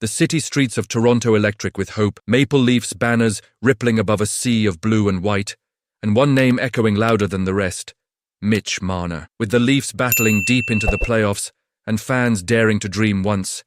The city streets of Toronto electric with hope, Maple Leafs banners rippling above a sea of blue and white, and one name echoing louder than the rest, Mitch Marner. With the Leafs battling deep into the playoffs and fans daring to dream once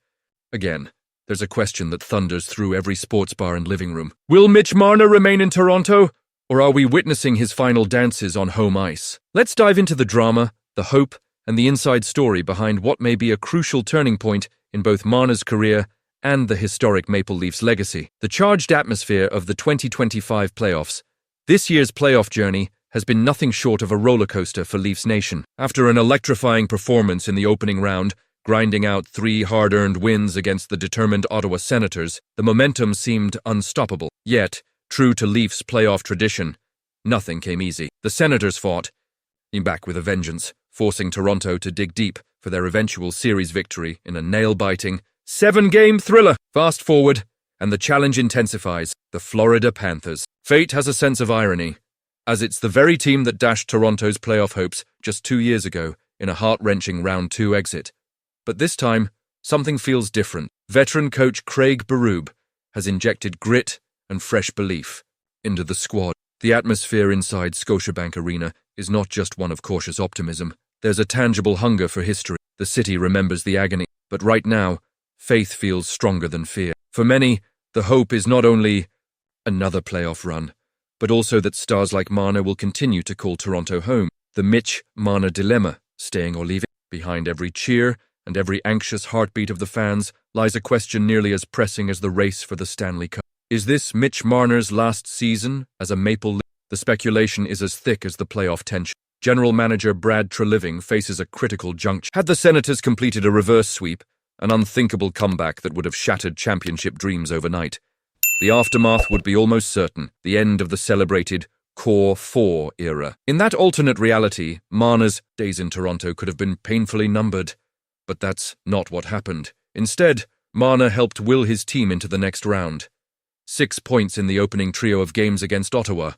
again, there's a question that thunders through every sports bar and living room. Will Mitch Marner remain in Toronto, or are we witnessing his final dances on home ice? Let's dive into the drama, the hope, and the inside story behind what may be a crucial turning point in both Marner's career and the historic Maple Leafs legacy. The charged atmosphere of the 2025 playoffs. This year's playoff journey has been nothing short of a rollercoaster for Leafs Nation. After an electrifying performance in the opening round, grinding out 3 hard-earned wins against the determined Ottawa Senators, the momentum seemed unstoppable. Yet, true to Leafs playoff tradition, nothing came easy. The Senators fought back with a vengeance, forcing Toronto to dig deep for their eventual series victory in a nail-biting 7-game thriller. Fast forward, and the challenge intensifies. The Florida Panthers. Fate has a sense of irony, as it's the very team that dashed Toronto's playoff hopes just 2 years ago in a heart-wrenching Round 2 exit. But this time, something feels different. Veteran coach Craig Berube has injected grit and fresh belief into the squad. The atmosphere inside Scotiabank Arena is not just one of cautious optimism. There's a tangible hunger for history. The city remembers the agony, but right now, faith feels stronger than fear. For many, the hope is not only another playoff run, but also that stars like Marner will continue to call Toronto home. The Mitch Marner dilemma, staying or leaving. Behind every cheer and every anxious heartbeat of the fans lies a question nearly as pressing as the race for the Stanley Cup. Is this Mitch Marner's last season as a Maple Leaf? The speculation is as thick as the playoff tension. General manager Brad Treliving faces a critical juncture. Had the Senators completed a reverse sweep, an unthinkable comeback that would have shattered championship dreams overnight, the aftermath would be almost certain, the end of the celebrated Core 4 era. In that alternate reality, Marner's days in Toronto could have been painfully numbered. But that's not what happened. Instead, Marner helped will his team into the next round. 6 points in the opening trio of games against Ottawa.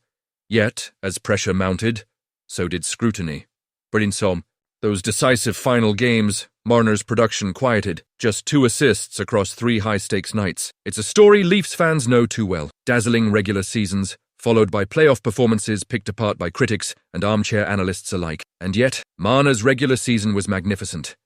Yet, as pressure mounted, so did scrutiny. But in some, those decisive final games, Marner's production quieted. Just 2 assists across 3 high-stakes nights. It's a story Leafs fans know too well. Dazzling regular seasons, followed by playoff performances picked apart by critics and armchair analysts alike. And yet, Marner's regular season was magnificent.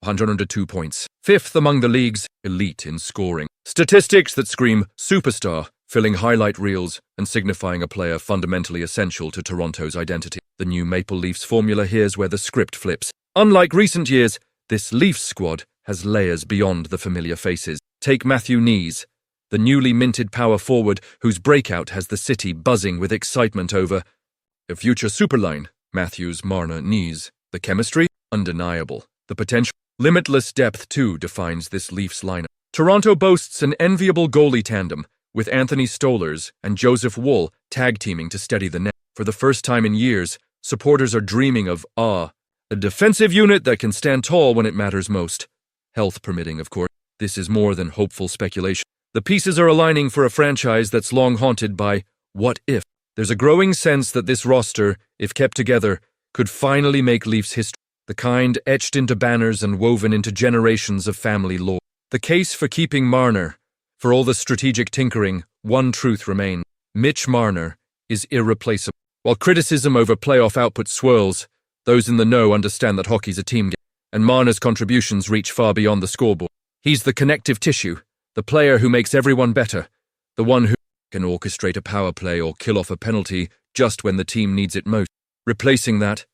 102 points. 5th among the league's elite in scoring. Statistics that scream superstar, filling highlight reels and signifying a player fundamentally essential to Toronto's identity. The new Maple Leafs formula, here's where the script flips. Unlike recent years, this Leafs squad has layers beyond the familiar faces. Take Matthew Knies, the newly minted power forward whose breakout has the city buzzing with excitement over a future superline. Matthews, Marner, Knies. The chemistry? Undeniable. The potential? Limitless depth, too, defines this Leafs lineup. Toronto boasts an enviable goalie tandem, with Anthony Stolarz and Joseph Woll tag-teaming to steady the net. For the first time in years, supporters are dreaming of a defensive unit that can stand tall when it matters most. Health permitting, of course. This is more than hopeful speculation. The pieces are aligning for a franchise that's long haunted by what if. There's a growing sense that this roster, if kept together, could finally make Leafs history. The kind etched into banners and woven into generations of family lore. The case for keeping Marner. For all the strategic tinkering, one truth remains. Mitch Marner is irreplaceable. While criticism over playoff output swirls, those in the know understand that hockey's a team game, and Marner's contributions reach far beyond the scoreboard. He's the connective tissue, the player who makes everyone better, the one who can orchestrate a power play or kill off a penalty just when the team needs it most. Replacing that?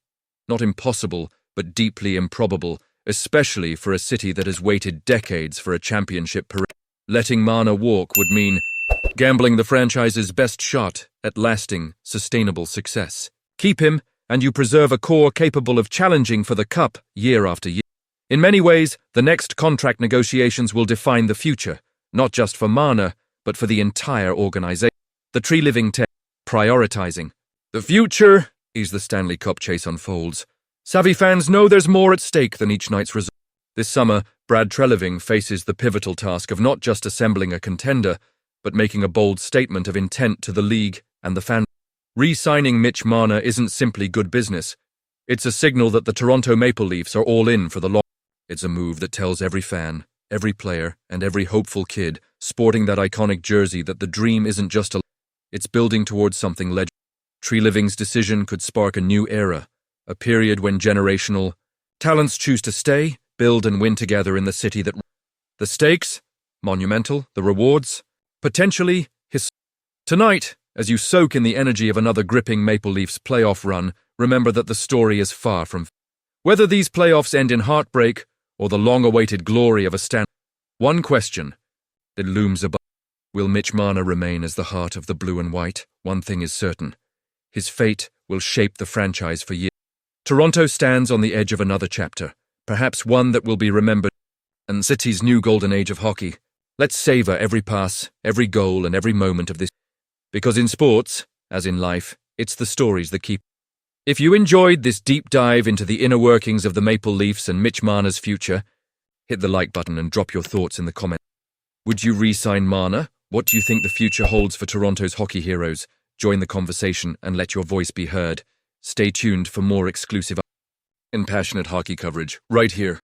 Not impossible, but deeply improbable, especially for a city that has waited decades for a championship parade. Letting Marner walk would mean gambling the franchise's best shot at lasting, sustainable success. Keep him, and you preserve a core capable of challenging for the cup year after year. In many ways, the next contract negotiations will define the future, not just for Marner, but for the entire organization. The Treliving tech, prioritizing. The future is the Stanley Cup chase unfolds. Savvy fans know there's more at stake than each night's result. This summer, Brad Treliving faces the pivotal task of not just assembling a contender, but making a bold statement of intent to the league and the fan. Re-signing Mitch Marner isn't simply good business. It's a signal that the Toronto Maple Leafs are all in for the long. It's a move that tells every fan, Every player and every hopeful kid sporting that iconic jersey that the dream isn't just it's building towards something legendary. Treliving's decision could spark a new era, a period when generational talents choose to stay, build and win together in the city that... The stakes? Monumental. The rewards? Potentially Tonight, as you soak in the energy of another gripping Maple Leafs playoff run, remember that the story is far from... Whether these playoffs end in heartbreak or the long-awaited glory of a stand... One question that looms above. Will Mitch Marner remain as the heart of the blue and white? One thing is certain. His fate will shape the franchise for years. Toronto stands on the edge of another chapter, perhaps one that will be remembered in City's new golden age of hockey. Let's savor every pass, every goal, and every moment of this. Because in sports, as in life, it's the stories that keep. If you enjoyed this deep dive into the inner workings of the Maple Leafs and Mitch Marner's future, hit the like button and drop your thoughts in the comments. Would you re-sign Marner? What do you think the future holds for Toronto's hockey heroes? Join the conversation and let your voice be heard. Stay tuned for more exclusive and passionate hockey coverage right here